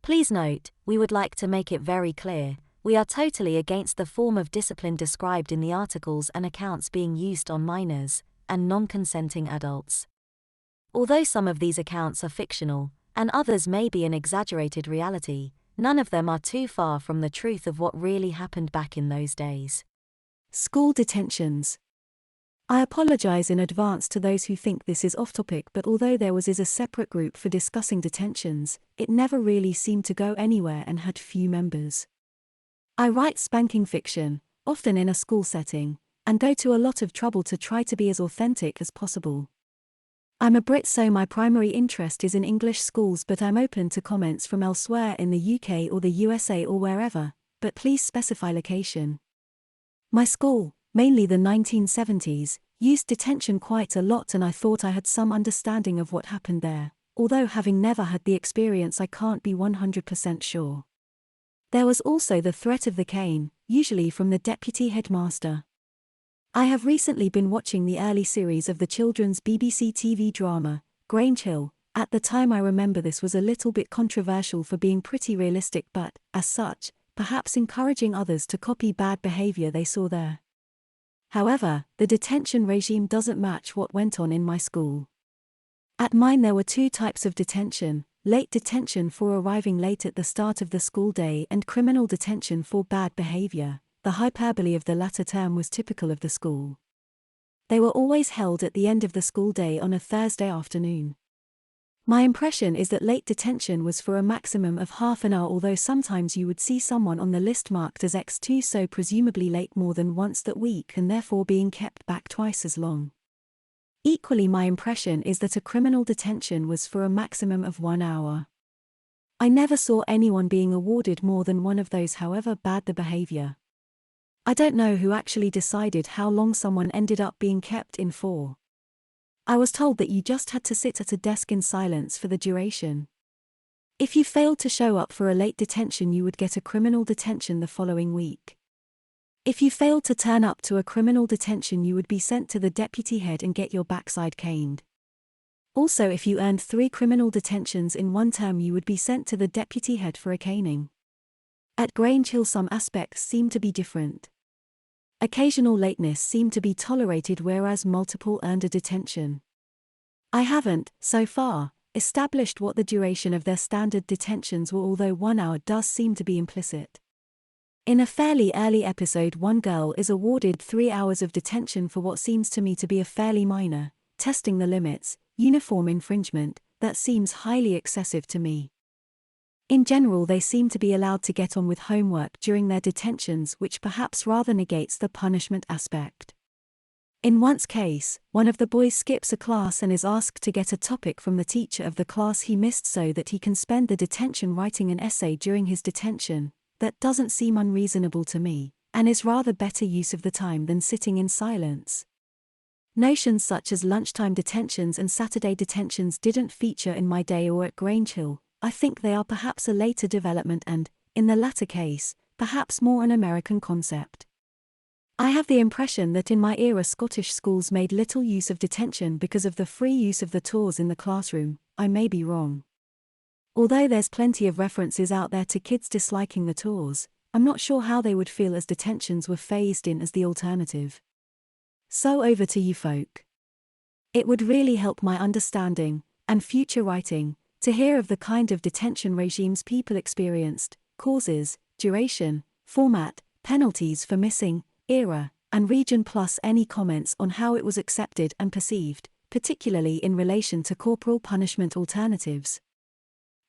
Please note, we would like to make it very clear, we are totally against the form of discipline described in the articles and accounts being used on minors and non-consenting adults. Although some of these accounts are fictional, and others may be an exaggerated reality, none of them are too far from the truth of what really happened back in those days. School detentions. I apologize in advance to those who think this is off-topic, but although there was a separate group for discussing detentions, it never really seemed to go anywhere and had few members. I write spanking fiction, often in a school setting, and go to a lot of trouble to try to be as authentic as possible. I'm a Brit, so my primary interest is in English schools, but I'm open to comments from elsewhere in the UK or the USA or wherever, but please specify location. My school, mainly the 1970s, used detention quite a lot, and I thought I had some understanding of what happened there, although having never had the experience I can't be 100% sure. There was also the threat of the cane, usually from the deputy headmaster. I have recently been watching the early series of the children's BBC TV drama, Grange Hill. At the time I remember this was a little bit controversial for being pretty realistic, but, as such, perhaps encouraging others to copy bad behavior they saw there. However, the detention regime doesn't match what went on in my school. At mine there were two types of detention: late detention for arriving late at the start of the school day and criminal detention for bad behavior. The hyperbole of the latter term was typical of the school. They were always held at the end of the school day on a Thursday afternoon. My impression is that late detention was for a maximum of half an hour, although sometimes you would see someone on the list marked as X2, so presumably late more than once that week and therefore being kept back twice as long. Equally, my impression is that a criminal detention was for a maximum of 1 hour. I never saw anyone being awarded more than one of those, however bad the behavior. I don't know who actually decided how long someone ended up being kept in for. I was told that you just had to sit at a desk in silence for the duration. If you failed to show up for a late detention, you would get a criminal detention the following week. If you failed to turn up to a criminal detention, you would be sent to the deputy head and get your backside caned. Also, if you earned 3 criminal detentions in one term, you would be sent to the deputy head for a caning. At Grange Hill, some aspects seem to be different. Occasional lateness seemed to be tolerated, whereas multiple earned a detention. I haven't, so far, established what the duration of their standard detentions were, although 1 hour does seem to be implicit. In a fairly early episode, one girl is awarded 3 hours of detention for what seems to me to be a fairly minor, testing the limits, uniform infringement. That seems highly excessive to me. In general, they seem to be allowed to get on with homework during their detentions, which perhaps rather negates the punishment aspect. In one's case, one of the boys skips a class and is asked to get a topic from the teacher of the class he missed so that he can spend the detention writing an essay during his detention. That doesn't seem unreasonable to me, and is rather better use of the time than sitting in silence. Notions such as lunchtime detentions and Saturday detentions didn't feature in my day or at Grange Hill. I think they are perhaps a later development and, in the latter case, perhaps more an American concept. I have the impression that in my era Scottish schools made little use of detention because of the free use of the tours in the classroom. I may be wrong. Although there's plenty of references out there to kids disliking the tours, I'm not sure how they would feel as detentions were phased in as the alternative. So over to you folk. It would really help my understanding, and future writing, to hear of the kind of detention regimes people experienced, causes, duration, format, penalties for missing, era, and region, plus any comments on how it was accepted and perceived, particularly in relation to corporal punishment alternatives.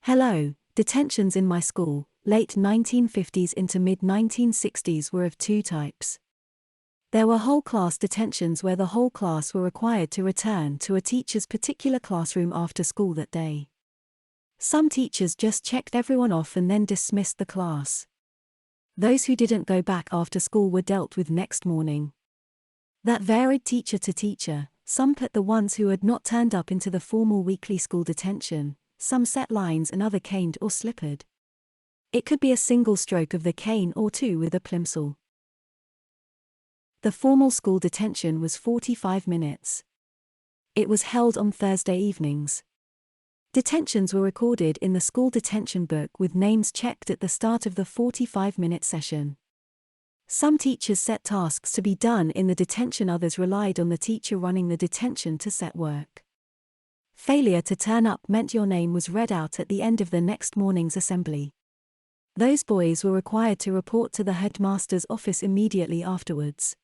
Hello, detentions in my school, late 1950s into mid-1960s, were of 2 types. There were whole class detentions where the whole class were required to return to a teacher's particular classroom after school that day. Some teachers just checked everyone off and then dismissed the class. Those who didn't go back after school were dealt with next morning. That varied teacher to teacher. Some put the ones who had not turned up into the formal weekly school detention, some set lines and other caned or slippered. It could be a single stroke of the cane or 2 with a plimsoll. The formal school detention was 45 minutes. It was held on Thursday evenings. Detentions were recorded in the school detention book with names checked at the start of the 45-minute session. Some teachers set tasks to be done in the detention, others relied on the teacher running the detention to set work. Failure to turn up meant your name was read out at the end of the next morning's assembly. Those boys were required to report to the headmaster's office immediately afterwards.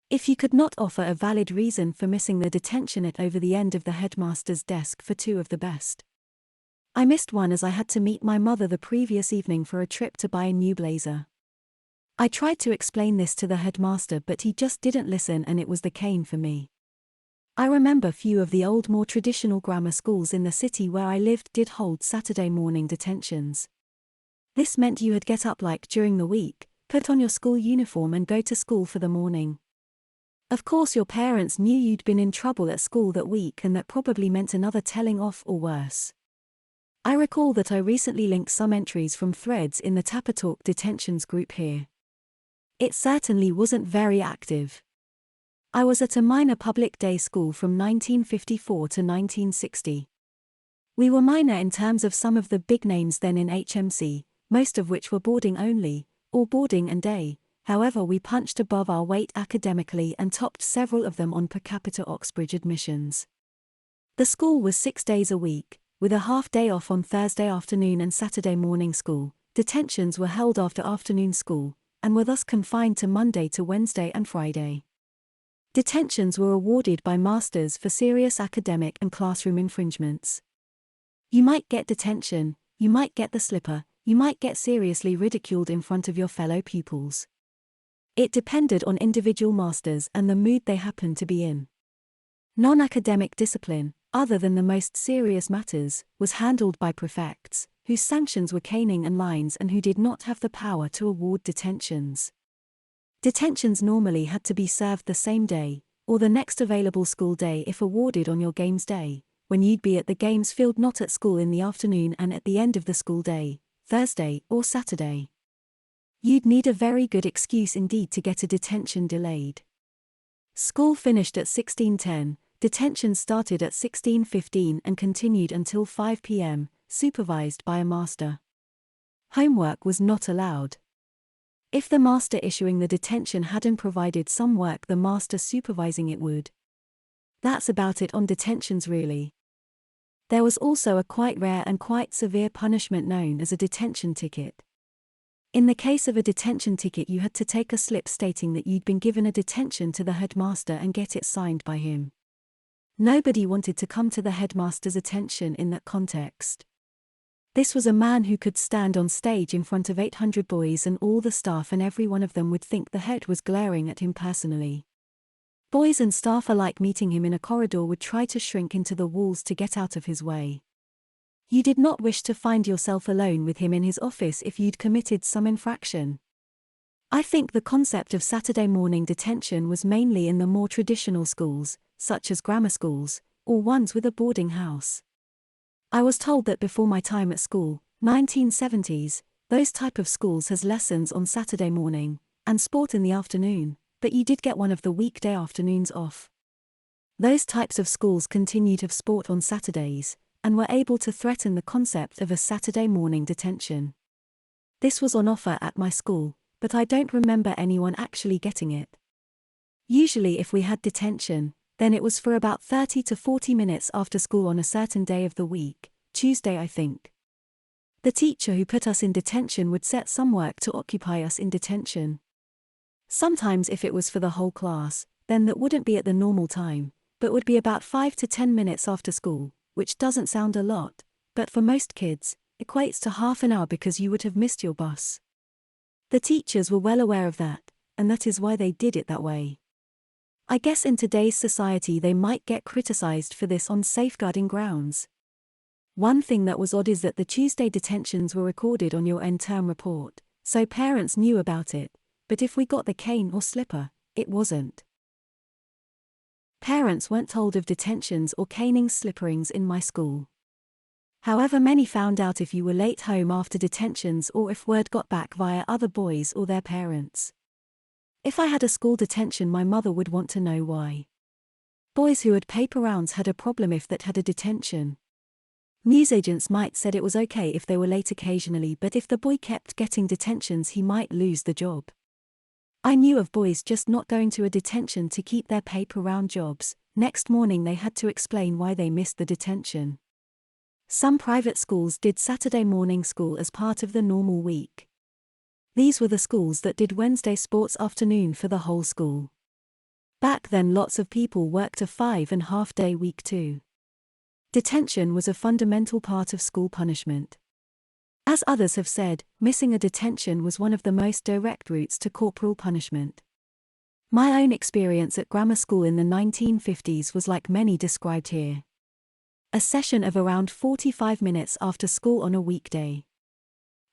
If you could not offer a valid reason for missing the detention, it over the end of the headmaster's desk for two of the best. I missed one as I had to meet my mother the previous evening for a trip to buy a new blazer. I tried to explain this to the headmaster, but he just didn't listen, and it was the cane for me. I remember few of the old, more traditional grammar schools in the city where I lived did hold Saturday morning detentions. This meant you had get up like during the week, put on your school uniform and go to school for the morning. Of course your parents knew you'd been in trouble at school that week, and that probably meant another telling off or worse. I recall that I recently linked some entries from threads in the Tapatalk detentions group here. It certainly wasn't very active. I was at a minor public day school from 1954 to 1960. We were minor in terms of some of the big names then in HMC, most of which were boarding only, or boarding and day. However, we punched above our weight academically and topped several of them on per capita Oxbridge admissions. The school was 6 days a week, with a half day off on Thursday afternoon and Saturday morning school. Detentions were held after afternoon school, and were thus confined to Monday to Wednesday and Friday. Detentions were awarded by masters for serious academic and classroom infringements. You might get detention, you might get the slipper, you might get seriously ridiculed in front of your fellow pupils. It depended on individual masters and the mood they happened to be in. Non-academic discipline, other than the most serious matters, was handled by prefects, whose sanctions were caning and lines and who did not have the power to award detentions. Detentions normally had to be served the same day, or the next available school day if awarded on your games day, when you'd be at the games field not at school in the afternoon, and at the end of the school day, Thursday or Saturday. You'd need a very good excuse indeed to get a detention delayed. School finished at 16:10, detention started at 16:15 and continued until 5 p.m., supervised by a master. Homework was not allowed. If the master issuing the detention hadn't provided some work, the master supervising it would. That's about it on detentions really. There was also a quite rare and quite severe punishment known as a detention ticket. In the case of a detention ticket, you had to take a slip stating that you'd been given a detention to the headmaster and get it signed by him. Nobody wanted to come to the headmaster's attention in that context. This was a man who could stand on stage in front of 800 boys and all the staff, and every one of them would think the head was glaring at him personally. Boys and staff alike meeting him in a corridor would try to shrink into the walls to get out of his way. You did not wish to find yourself alone with him in his office if you'd committed some infraction. I think the concept of Saturday morning detention was mainly in the more traditional schools, such as grammar schools, or ones with a boarding house. I was told that before my time at school, 1970s, those type of schools has lessons on Saturday morning, and sport in the afternoon, but you did get one of the weekday afternoons off. Those types of schools continued to have sport on Saturdays, and were able to threaten the concept of a Saturday morning detention. This was on offer at my school, but I don't remember anyone actually getting it. Usually if we had detention, then it was for about 30 to 40 minutes after school on a certain day of the week, Tuesday I think. The teacher who put us in detention would set some work to occupy us in detention. Sometimes if it was for the whole class, then that wouldn't be at the normal time, but would be about 5 to 10 minutes after school, which doesn't sound a lot, but for most kids, equates to half an hour because you would have missed your bus. The teachers were well aware of that, and that is why they did it that way. I guess in today's society they might get criticized for this on safeguarding grounds. One thing that was odd is that the Tuesday detentions were recorded on your end-term report, so parents knew about it, but if we got the cane or slipper, it wasn't. Parents weren't told of detentions or caning slipperings in my school. However, many found out if you were late home after detentions or if word got back via other boys or their parents. If I had a school detention, my mother would want to know why. Boys who had paper rounds had a problem if that had a detention. Newsagents might said it was okay if they were late occasionally, but if the boy kept getting detentions he might lose the job. I knew of boys just not going to a detention to keep their paper round jobs. Next morning they had to explain why they missed the detention. Some private schools did Saturday morning school as part of the normal week. These were the schools that did Wednesday sports afternoon for the whole school. Back then lots of people worked a 5.5-day week too. Detention was a fundamental part of school punishment. As others have said, missing a detention was one of the most direct routes to corporal punishment. My own experience at grammar school in the 1950s was like many described here. A session of around 45 minutes after school on a weekday.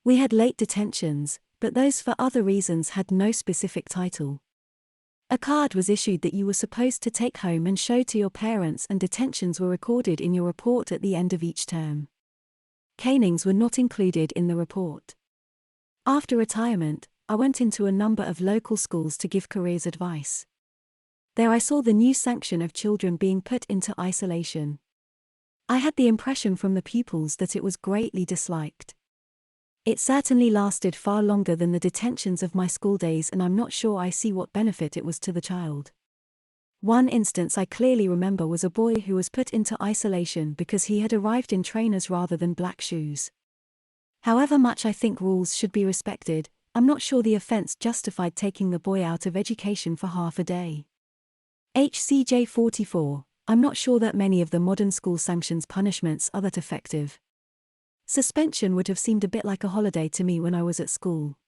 We had late detentions, but those for other reasons had no specific title. A card was issued that you were supposed to take home and show to your parents, and detentions were recorded in your report at the end of each term. Canings were not included in the report. After retirement, I went into a number of local schools to give careers advice. There I saw the new sanction of children being put into isolation. I had the impression from the pupils that it was greatly disliked. It certainly lasted far longer than the detentions of my school days, and I'm not sure I see what benefit it was to the child. One instance I clearly remember was a boy who was put into isolation because he had arrived in trainers rather than black shoes. However much I think rules should be respected, I'm not sure the offence justified taking the boy out of education for half a day. HCJ 44, I'm not sure that many of the modern school sanctions punishments are that effective. Suspension would have seemed a bit like a holiday to me when I was at school.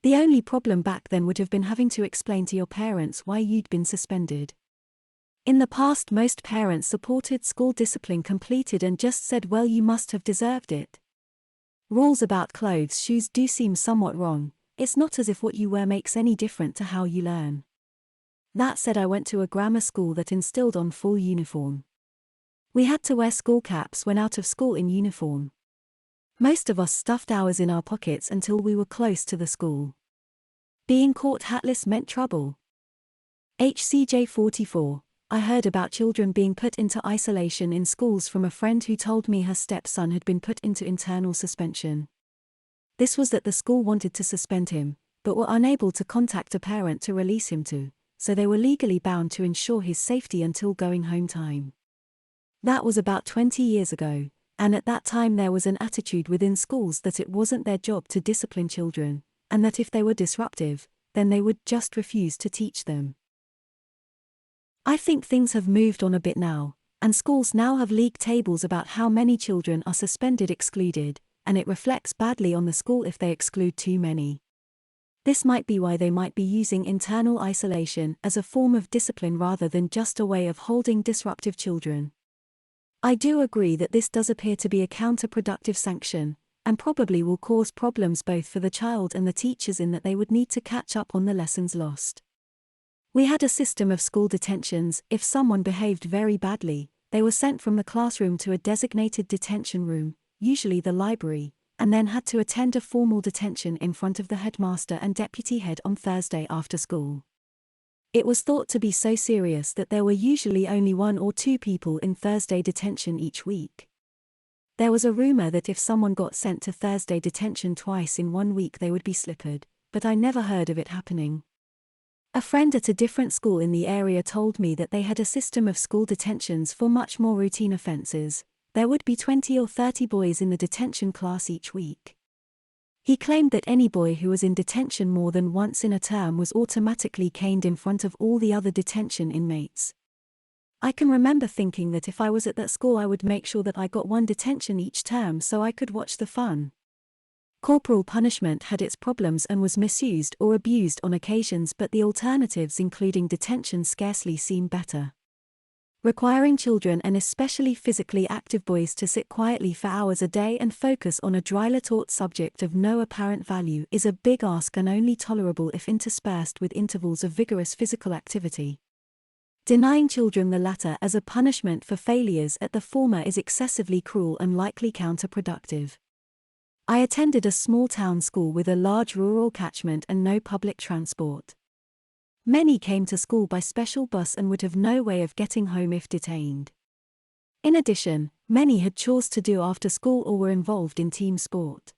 The only problem back then would have been having to explain to your parents why you'd been suspended. In the past, most parents supported school discipline completed and just said, well, you must have deserved it. Rules about clothes, shoes do seem somewhat wrong. It's not as if what you wear makes any difference to how you learn. That said, I went to a grammar school that instilled on full uniform. We had to wear school caps when out of school in uniform. Most of us stuffed ours in our pockets until we were close to the school. Being caught hatless meant trouble. HCJ 44, I heard about children being put into isolation in schools from a friend who told me her stepson had been put into internal suspension. This was that the school wanted to suspend him, but were unable to contact a parent to release him to, so they were legally bound to ensure his safety until going home time. That was about 20 years ago. And at that time there was an attitude within schools that it wasn't their job to discipline children, and that if they were disruptive, then they would just refuse to teach them. I think things have moved on a bit now, and schools now have league tables about how many children are suspended, excluded, and it reflects badly on the school if they exclude too many. This might be why they might be using internal isolation as a form of discipline rather than just a way of holding disruptive children. I do agree that this does appear to be a counterproductive sanction, and probably will cause problems both for the child and the teachers in that they would need to catch up on the lessons lost. We had a system of school detentions. If someone behaved very badly, they were sent from the classroom to a designated detention room, usually the library, and then had to attend a formal detention in front of the headmaster and deputy head on Thursday after school. It was thought to be so serious that there were usually only 1 or 2 people in Thursday detention each week. There was a rumor that if someone got sent to Thursday detention twice in 1 week they would be slippered, but I never heard of it happening. A friend at a different school in the area told me that they had a system of school detentions for much more routine offenses. There would be 20 or 30 boys in the detention class each week. He claimed that any boy who was in detention more than once in a term was automatically caned in front of all the other detention inmates. I can remember thinking that if I was at that school I would make sure that I got 1 detention each term so I could watch the fun. Corporal punishment had its problems and was misused or abused on occasions, but the alternatives including detention scarcely seem better. Requiring children and especially physically active boys to sit quietly for hours a day and focus on a dryly taught subject of no apparent value is a big ask and only tolerable if interspersed with intervals of vigorous physical activity. Denying children the latter as a punishment for failures at the former is excessively cruel and likely counterproductive. I attended a small town school with a large rural catchment and no public transport. Many came to school by special bus and would have no way of getting home if detained. In addition, Many had chores to do after school or were involved in team sport.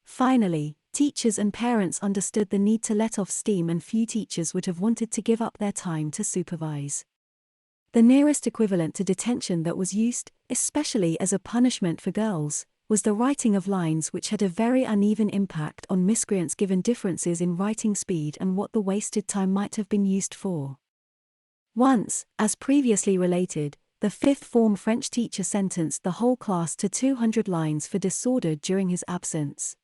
Finally, teachers and parents understood the need to let off steam, and few teachers would have wanted to give up their time to supervise. The nearest equivalent to detention that was used, especially as a punishment for girls, was the writing of lines, which had a very uneven impact on miscreants given differences in writing speed and what the wasted time might have been used for. Once, as previously related, the fifth form French teacher sentenced the whole class to 200 lines for disorder during his absence.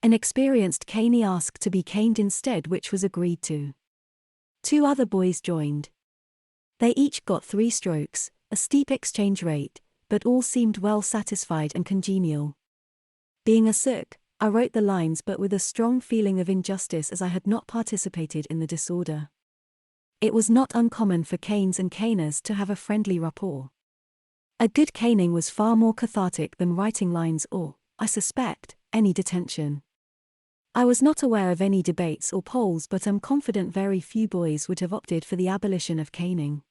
An experienced canee asked to be caned instead, which was agreed to. 2 other boys joined. They each got 3 strokes, a steep exchange rate, but all seemed well satisfied and congenial. Being a sook, I wrote the lines, but with a strong feeling of injustice, as I had not participated in the disorder. It was not uncommon for canes and caners to have a friendly rapport. A good caning was far more cathartic than writing lines or, I suspect, any detention. I was not aware of any debates or polls, but am confident very few boys would have opted for the abolition of caning.